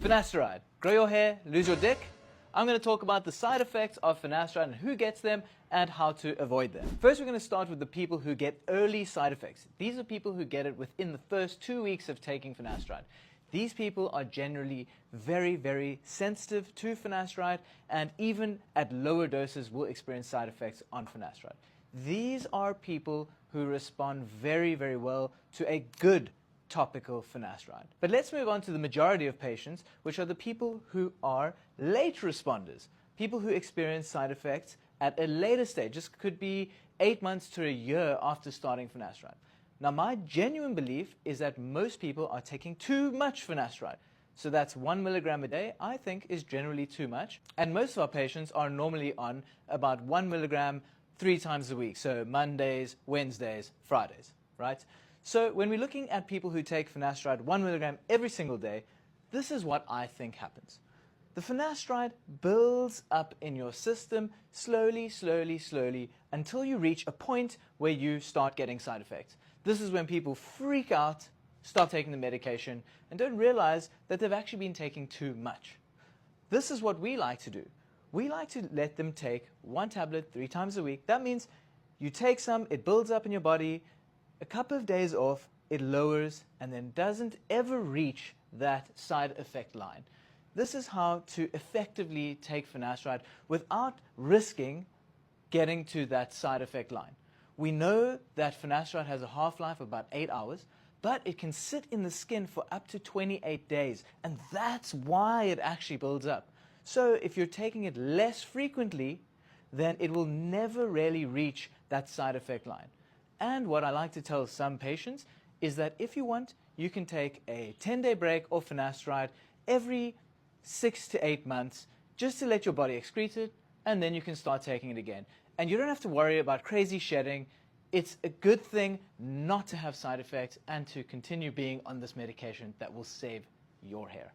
Finasteride. Grow your hair, lose your dick? I'm going to talk about the side effects of finasteride and who gets them and how to avoid them. First, we're going to start with the people who get early side effects. These are people who get it within the first 2 weeks of taking finasteride. These people are generally very, very sensitive to finasteride and even at lower doses will experience side effects on finasteride. These are people who respond very, very well to a good topical finasteride. But let's move on to the majority of patients, which are the people who are late responders, people who experience side effects at a later stage. This could be 8 months to a year after starting finasteride. Now, my genuine belief is that most people are taking too much finasteride. So that's 1 milligram a day, I think, is generally too much. And most of our patients are normally on about 1 milligram 3 times a week. So Mondays, Wednesdays, Fridays, right? So when we're looking at people who take finasteride 1 milligram every single day, this is what I think happens. The finasteride builds up in your system slowly, slowly, slowly until you reach a point where you start getting side effects. This is when people freak out, start taking the medication, and don't realize that they've actually been taking too much. This is what we like to do. We like to let them take 1 tablet 3 times a week. That means you take some, it builds up in your body, a couple of days off, it lowers, and then doesn't ever reach that side effect line. This is how to effectively take finasteride without risking getting to that side effect line. We know that finasteride has a half-life of about 8 hours, but it can sit in the skin for up to 28 days, and that's why it actually builds up. So if you're taking it less frequently, then it will never really reach that side effect line. And what I like to tell some patients is that if you want, you can take a 10-day break off finasteride every 6 to 8 months just to let your body excrete it, and then you can start taking it again. And you don't have to worry about crazy shedding. It's a good thing not to have side effects and to continue being on this medication that will save your hair.